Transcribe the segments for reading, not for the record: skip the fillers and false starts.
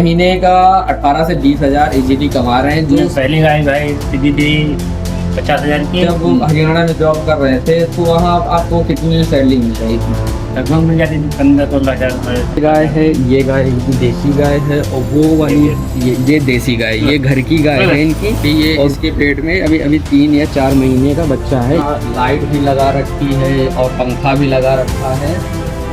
महीने का 18 से 20 हजार इजीली कमा रहे हैं। जो पहली गाय भाई सीधी थी 50,000 की। जब वो हरियाणा में जॉब कर रहे थे तो वहाँ आपको कितनी सैलरी मिल रही थी? लगभग मिल जाती थी 15-16 हजार। गाय है, ये गाय इनकी देसी गाय है और वो वाली ये देसी गाय, ये घर की गाय है इनकी। ये इसके पेट में अभी 3 या 4 महीने का बच्चा है। लाइट भी लगा रखी है और पंखा भी लगा रखा है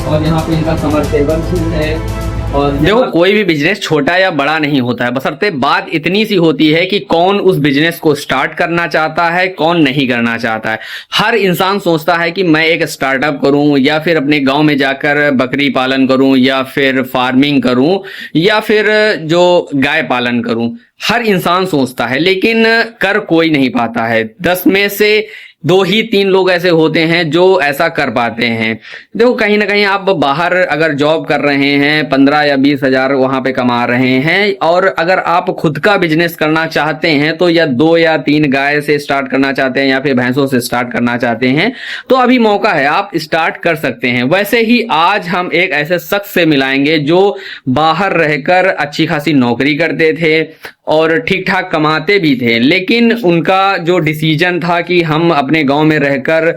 और यहाँ पे इनका समरसेबल भी है। और देखो, कोई भी बिजनेस छोटा या बड़ा नहीं होता है, बशर्ते बात इतनी सी होती है कि कौन उस बिजनेस को स्टार्ट करना चाहता है, कौन नहीं करना चाहता है। हर इंसान सोचता है कि मैं एक स्टार्टअप करूं या फिर अपने गांव में जाकर बकरी पालन करूं या फिर फार्मिंग करूं या फिर जो गाय पालन करूं। हर इंसान सोचता है, लेकिन कर कोई नहीं पाता है। 10 में से 2 ही 3 लोग ऐसे होते हैं जो ऐसा कर पाते हैं। देखो, कहीं ना कहीं आप बाहर अगर जॉब कर रहे हैं, 15 या 20 हजार वहां पे कमा रहे हैं, और अगर आप खुद का बिजनेस करना चाहते हैं तो या 2 या 3 गाय से स्टार्ट करना चाहते हैं या फिर भैंसों से स्टार्ट करना चाहते हैं तो अभी मौका है, आप स्टार्ट कर सकते हैं। वैसे ही आज हम एक ऐसे शख्स से मिलाएंगे जो बाहर रहकर अच्छी खासी नौकरी करते थे और ठीक ठाक कमाते भी थे, लेकिन उनका जो डिसीजन था कि हम अपने गांव में रहकर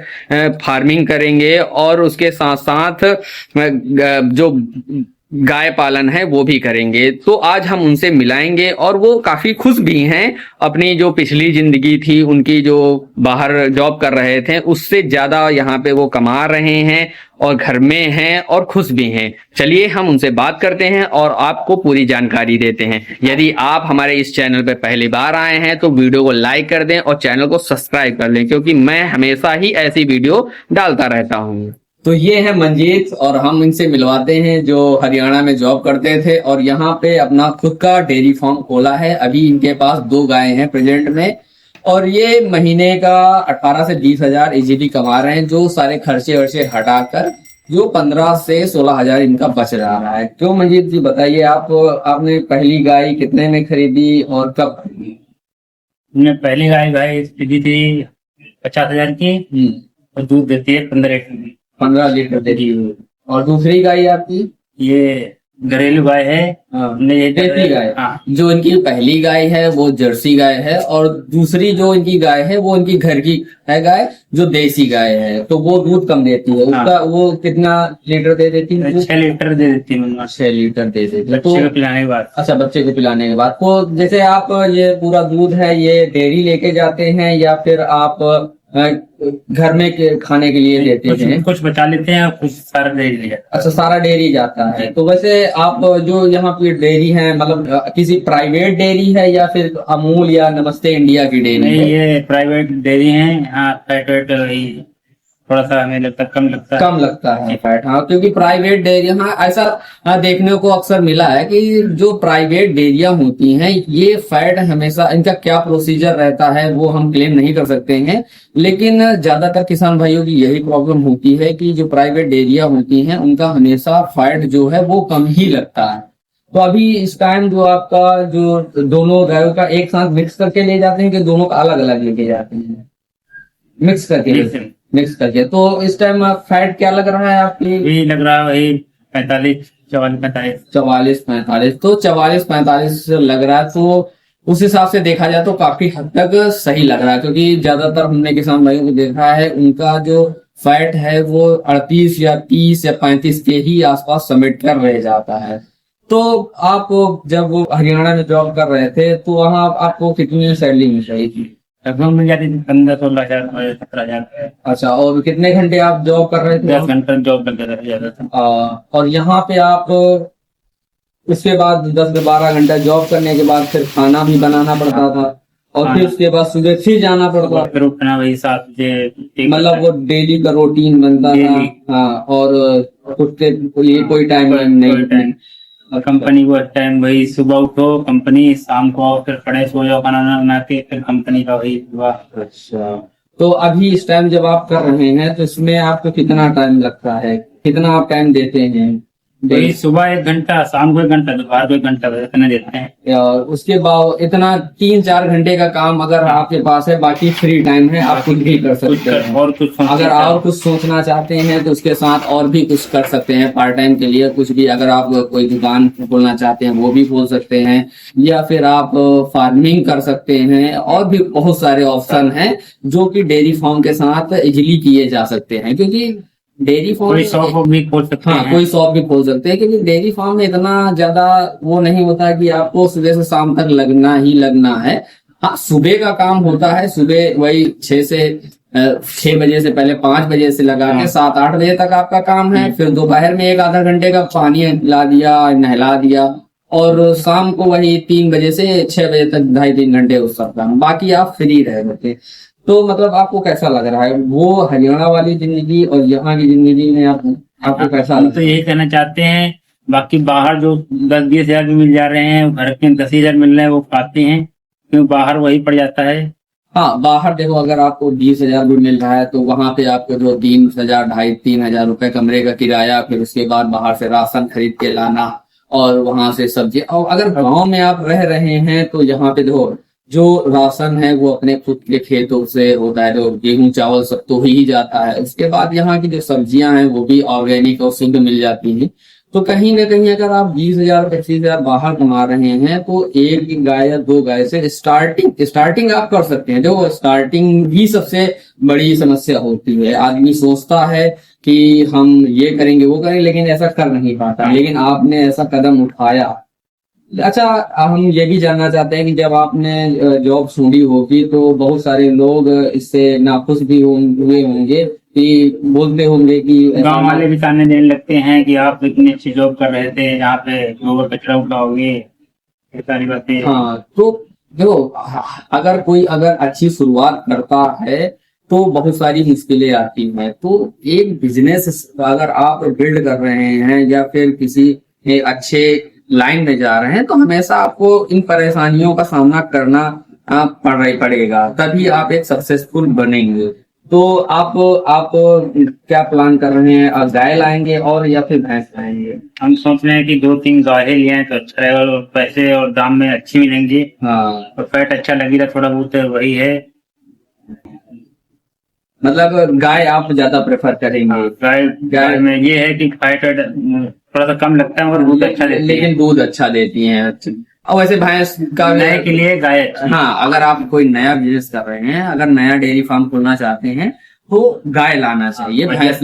फार्मिंग करेंगे और उसके साथ साथ जो गाय पालन है वो भी करेंगे। तो आज हम उनसे मिलाएंगे और वो काफी खुश भी हैं। अपनी जो पिछली जिंदगी थी, उनकी जो बाहर जॉब कर रहे थे, उससे ज्यादा यहाँ पे वो कमा रहे हैं और घर में हैं और खुश भी हैं। चलिए हम उनसे बात करते हैं और आपको पूरी जानकारी देते हैं। यदि आप हमारे इस चैनल पर पहली बार आए हैं तो वीडियो को लाइक कर दें और चैनल को सब्सक्राइब कर लें, क्योंकि मैं हमेशा ही ऐसी वीडियो डालता रहता हूँ। तो ये है मंजीत और हम इनसे मिलवाते हैं जो हरियाणा में जॉब करते थे और यहाँ पे अपना खुद का डेयरी फार्म खोला है। अभी इनके पास 2 गायें हैं प्रेजेंट में और ये महीने का 18 से 20 हजार इजीली कमा रहे हैं, जो सारे खर्चे वर्चे हटाकर जो 15 से 16 हजार इनका बच रहा है। क्यों मंजीत जी बताइए, आपने पहली गाय कितने में खरीदी और कब खरीदी? हमने पहली गाय भाई सीधी थी 50,000 की और दूध देती है 15 लीटर देती है। और दूसरी गाय आपकी? ये घरेलू गाय है। देसी गाय। हाँ। जो इनकी पहली गाय है वो जर्सी गाय है और दूसरी जो इनकी गाय है वो इनकी घर की है गाय, जो देसी गाय है। तो वो दूध कम देती है। उसका वो कितना लीटर दे देती है? 6 लीटर दे देती है। 6 लीटर दे देती है बच्चे को पिलाने के बाद। अच्छा, बच्चे को पिलाने के बाद। तो जैसे आप ये पूरा दूध है ये डेयरी लेके जाते हैं या फिर आप घर में खाने के लिए देते हैं? कुछ बचा लेते हैं, कुछ सारा डेयरी ले जाता है। अच्छा, सारा डेयरी जाता है। तो वैसे आप जो यहाँ पे डेयरी है, मतलब किसी प्राइवेट डेयरी है या फिर अमूल या नमस्ते इंडिया की डेयरी है? नहीं, ये प्राइवेट डेयरी है। हाँ, प्राइवेट थोड़ा सा हमें लगता कम लगता है फैट। हाँ, क्योंकि प्राइवेट डेयरी, हाँ ऐसा देखने को अक्सर मिला है कि जो प्राइवेट डेयरियां होती हैं ये फैट हमेशा, इनका क्या प्रोसीजर रहता है वो हम क्लेम नहीं कर सकते हैं, लेकिन ज्यादातर किसान भाइयों की यही प्रॉब्लम होती है कि जो प्राइवेट डेयरियां होती हैं उनका हमेशा फैट जो है वो कम ही लगता है। तो अभी इस टाइम जो आपका जो दोनों गायों का एक साथ मिक्स करके ले जाते हैं कि दोनों का अलग अलग लेके जाते हैं? मिक्स करके। तो इस टाइम फैट क्या लग रहा है आपकी? वही लग रहा है, वही 44-45। तो 44-45 लग रहा है। तो उस हिसाब से देखा जाए तो काफी हद तक सही लग रहा है, क्योंकि ज्यादातर हमने किसान भाइयों को देखा है उनका जो फैट है वो 38 या 30 या 35 के ही आसपास समेट कर रह जाता है। तो आप जब हरियाणा में जॉब कर रहे थे तो वहाँ आपको कितनी सैलरी मिल रही थी? लगभग मिल जाती थी 15-16 हजार, 17 हजार। अच्छा, और कितने घंटे आप जॉब कर रहे थे? 10 घंटे जॉब करते जाता था। और यहाँ पे आप उसके बाद 10 से 12 घंटा जॉब करने के बाद फिर खाना भी बनाना पड़ता था और फिर उसके बाद सुबह फिर जाना पड़ता, फिर उठना वही 7 बजे, मतलब वो डेली का रूटीन बनता था। हाँ, और उठते कोई टाइम नहीं। और कंपनी को टाइम वही सुबह उठो कंपनी, शाम को फिर फ्रेश हो जाओ, खाना बना के फिर कंपनी का वही सुबह। अच्छा, तो अभी इस टाइम जब आप कर रहे हैं तो इसमें आपको कितना टाइम लगता है, कितना आप टाइम देते हैं? वही सुबह 1 घंटा, शाम को 1 घंटा, दोपहर को 1 घंटा, इतना देते हैं। और उसके बाद इतना 3-4 घंटे का काम अगर आपके पास है, बाकी फ्री टाइम है, आप कुछ भी कर सकते हैं। और कुछ अगर और कुछ सोचना चाहते हैं तो उसके साथ और भी कुछ कर सकते हैं पार्ट टाइम के लिए। कुछ भी अगर आप कोई दुकान खोलना चाहते हैं वो भी खोल सकते हैं, या फिर आप फार्मिंग कर सकते हैं, और भी बहुत सारे ऑप्शन हैं जो कि डेयरी फार्म के साथ इजीली किए जा सकते हैं। क्योंकि डेयरी फार्म कोई शॉप भी खोल सकते हाँ हैं। कोई शॉप भी खोल सकते हैं, क्योंकि डेयरी फार्म में इतना ज्यादा वो नहीं होता कि आपको सुबह से शाम तक लगना ही लगना है। हाँ, सुबह का काम होता है, सुबह वही 6 बजे से पहले 5 बजे से लगा के 7-8 बजे तक आपका काम है। फिर दोपहर में 1 आधा घंटे का पानी पिला दिया, नहला दिया, और शाम को वही 3 बजे से 6 बजे तक 2.5-3 घंटे उस सब काम, बाकी आप फ्री रह जाते। तो मतलब आपको कैसा लग रहा है वो हरियाणा वाली जिंदगी और यहाँ की जिंदगी में आपको कैसा हम लग तो रहा है? यही कहना चाहते हैं। बाकी बाहर जो 10-20 हजार भी मिल जा रहे हैं, घर के 10,000 मिल रहे हैं, वो पाते हैं, क्योंकि बाहर वही पड़ जाता है। हाँ, बाहर देखो, अगर आपको 20,000 भी मिल रहा है तो वहां पे आपको जो 3,000, 2,500-3,000 रुपए कमरे का किराया, फिर उसके बाद बाहर से राशन खरीद के लाना, और वहां से सब्जी। और अगर गांव में आप रह रहे हैं तो यहाँ पे देखो, जो राशन है वो अपने खुद के खेतों से होता है, तो गेहूं चावल सब तो ही जाता है। उसके बाद यहाँ की जो सब्जियां हैं वो भी ऑर्गेनिक और शुद्ध मिल जाती हैं। तो कहीं ना कहीं अगर आप 20,000, 25,000 बाहर कमा रहे हैं तो एक गाय या 2 गाय से स्टार्टिंग आप कर सकते हैं। जो स्टार्टिंग ही सबसे बड़ी समस्या होती है। आदमी सोचता है कि हम ये करेंगे वो करेंगे, लेकिन ऐसा कर नहीं पाता। लेकिन आपने ऐसा कदम उठाया। अच्छा, हम ये भी जानना चाहते हैं कि जब आपने जॉब छोड़ी होगी तो बहुत सारे लोग इससे नाखुश भी हुए होंगे, कि बोलते होंगे कि गांव वाले भी ताने देने लगते हैं कि आप इतनी अच्छी जॉब कर रहे थे, यहाँ पे गोबर कचरा उठाओगे, ये सारी बातें। हाँ, तो देखो, अगर अच्छी शुरुआत करता है तो बहुत सारी मुश्किलें आती हैं। तो एक बिजनेस अगर आप बिल्ड कर रहे हैं या फिर किसी एक अच्छे लाइन में जा रहे हैं तो हमेशा आपको इन परेशानियों का सामना करना पड़ेगा, तभी आप एक सक्सेसफुल बनेंगे। तो आप क्या प्लान कर रहे हैं? गाय लाएंगे और या फिर भैंस लाएंगे? हम सोच रहे हैं कि 2-3 गाय लिए हैं तो अच्छा रहेगा, और पैसे और दाम में अच्छी मिलेंगी, हाँ, और फैट अच्छा लगेगा थोड़ा बहुत, वही है। मतलब गाय आप ज्यादा प्रेफर करेंगे? गाय में ये है कि फैट थोड़ा सा कम लगता है और दूध अच्छा देती है। लेकिन दूध अच्छा देती हैं। और वैसे भैंस का नए के लिए गाय अच्छी। हाँ, अगर आप कोई नया बिजनेस कर रहे हैं, अगर नया डेयरी फार्म खोलना चाहते हैं तो गाय लाना चाहिए, भैंस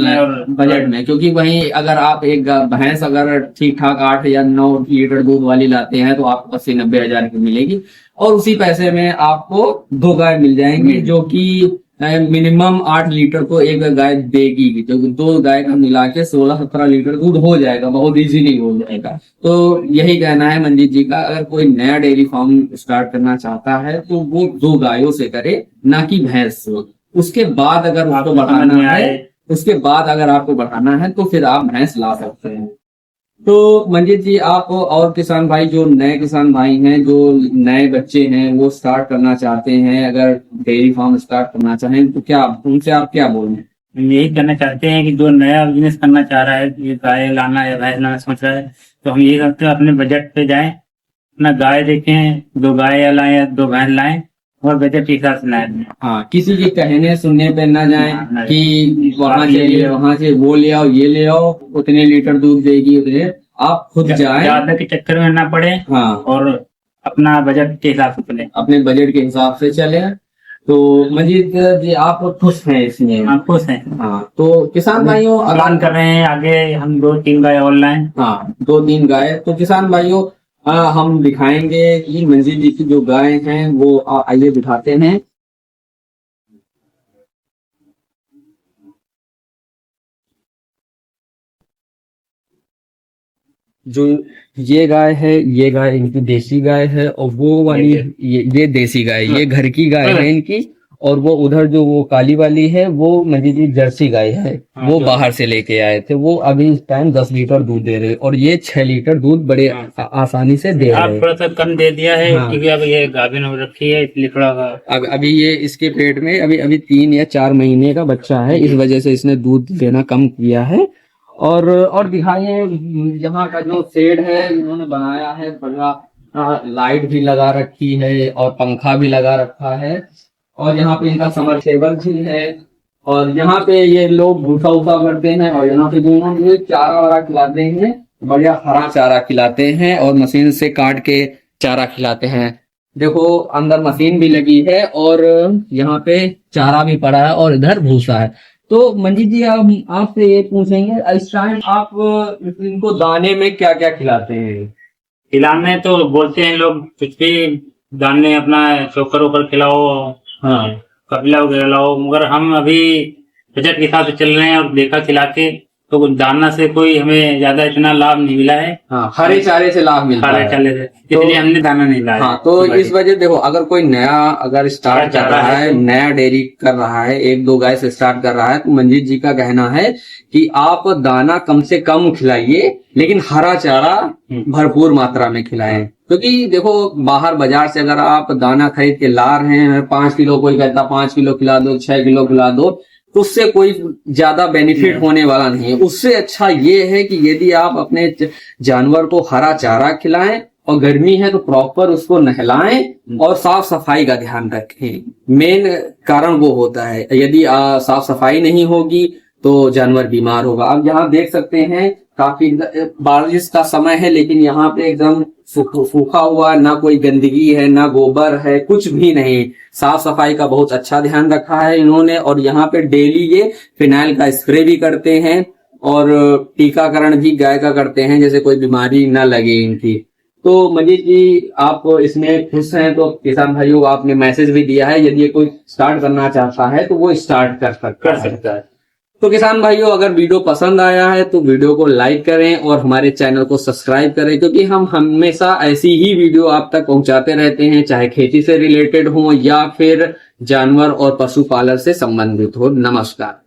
बजट में। क्योंकि वहीं अगर आप एक भैंस अगर ठीक ठाक 8 या 9 लीटर दूध वाली लाते हैं तो आपको 80-90 हजार की मिलेगी, और उसी पैसे में आपको 2 गाय मिल जाएंगी, जो कि मिनिमम 8 लीटर तो एक गाय देगी। तो 2 गाय का मिला के 16-17 लीटर दूध हो जाएगा, बहुत इजीली हो जाएगा। तो यही कहना है मंजीत जी का, अगर कोई नया डेयरी फार्म स्टार्ट करना चाहता है तो वो 2 गायों से करे, ना कि भैंस से। उसके बाद अगर आपको बढ़ाना है तो फिर आप भैंस ला सकते हैं। तो मंजीत जी, आप और किसान भाई, जो नए किसान भाई हैं, जो नए बच्चे हैं, वो स्टार्ट करना चाहते हैं, अगर डेयरी फार्म स्टार्ट करना चाहें तो क्या उनसे आप क्या बोलें? हम यही कहना चाहते हैं कि जो नया बिजनेस करना चाह रहा है, ये गाय लाना या भैंस लाना सोच रहा है, तो हम ये करते हैं अपने बजट पे जाएं, अपना गाय देखें, 2 गाय लाएं या 2 भैंस लाएं, और बजट के हिसाब से लाएं। हाँ, किसी के कहने सुनने पे ना जाएं कि वहां से वो ले आओ, ये ले आओ, उतने लीटर दूध देगी, उतने। आप खुद जाएं, ज्यादा के चक्कर में ना पड़े। हाँ, और अपना बजट के हिसाब से चले, अपने बजट के हिसाब से चले। तो मंजीत जी, आप खुश हैं इसमें? हाँ, खुश हैं। हाँ, तो किसान भाइयों, प्लान कर रहे हैं आगे हम 2-3 गाय और लाएं। हाँ, 2-3 गाय। तो किसान भाइयों, हम दिखाएंगे कि मंजीत जी की जो गाय हैं वो आइए दिखाते हैं। जो ये गाय है, ये गाय इनकी देसी गाय है, और वो वाली ये देसी गाय, ये घर की गाय है इनकी। और वो उधर जो वो काली वाली है वो मंजीत जी जर्सी गाय है, वो बाहर से लेके आए थे। वो अभी इस टाइम 10 लीटर दूध दे रहे, और ये 6 लीटर दूध बड़े आसानी से दे रहे। थोड़ा सा कम दे दिया है, क्योंकि अब ये गाभिन हो रखी है, इसलिए थोड़ा अभी ये इसके पेट में अभी 3 या 4 महीने का बच्चा है, इस वजह से इसने दूध देना कम किया है। और दिखाइए यहाँ का जो शेड है इन्होंने बनाया है बढ़िया, लाइट भी लगा रखी है और पंखा भी लगा रखा है और यहाँ पे इनका समरसेबल भी है और यहाँ पे ये लोग भूसा उसा करते हैं और यहाँ पे जो चारा वारा खिलाते हैं, बढ़िया हरा चारा खिलाते हैं और मशीन से काट के चारा खिलाते हैं। देखो अंदर मशीन भी लगी है और यहाँ पे चारा भी पड़ा है और इधर भूसा है। तो मंजीत जी आप आपसे ये पूछेंगे इस टाइम आप इनको दाने में क्या क्या खिलाते हैं? खिलाने तो बोलते हैं लोग कुछ भी, दाने अपना चोकर वोकर खिलाओ, हाँ कपिला वगैरह खिलाओ, मगर हम अभी बजट के हिसाब से चल रहे हैं और देखा खिला के तो दाना से कोई हमें ज्यादा इतना लाभ नहीं मिला है। हाँ, हरे चारे से लाभ मिलता है, चारे से इसलिए हमने दाना नहीं लाया। हाँ, तो इस वजह देखो अगर कोई नया अगर स्टार्ट कर रहा है, नया डेयरी कर रहा है, 1-2 गाय से स्टार्ट कर रहा है, तो मंजीत जी का कहना है कि आप दाना कम से कम खिलाइए लेकिन हरा चारा भरपूर मात्रा में खिलाएं। क्योंकि देखो बाहर बाजार से अगर आप दाना खरीद के ला रहे हैं 5 किलो, कोई कहता 5 किलो खिला दो, 6 किलो खिला दो, तो उससे कोई ज्यादा बेनिफिट होने वाला नहीं है। उससे अच्छा ये है कि यदि आप अपने जानवर को हरा चारा खिलाएं और गर्मी है तो प्रॉपर उसको नहलाएं और साफ सफाई का ध्यान रखें। मेन कारण वो होता है, यदि साफ सफाई नहीं होगी तो जानवर बीमार होगा। आप यहाँ देख सकते हैं काफी बारिश का समय है लेकिन यहाँ पे एकदम सूखा हुआ, ना कोई गंदगी है ना गोबर है, कुछ भी नहीं। साफ सफाई का बहुत अच्छा ध्यान रखा है इन्होंने और यहाँ पे डेली ये फिनाइल का स्प्रे भी करते हैं और टीकाकरण भी गाय का करते हैं जैसे कोई बीमारी ना लगे इनकी। तो मंजीत जी आप इसमें खुश हैं तो किसान भाइयों को आपने मैसेज भी दिया है, यदि कोई स्टार्ट करना चाहता है तो वो स्टार्ट कर सकता है। तो किसान भाइयों अगर वीडियो पसंद आया है तो वीडियो को लाइक करें और हमारे चैनल को सब्सक्राइब करें, क्योंकि हम हमेशा ऐसी ही वीडियो आप तक पहुंचाते रहते हैं, चाहे खेती से रिलेटेड हो या फिर जानवर और पशुपालन से संबंधित हो। नमस्कार।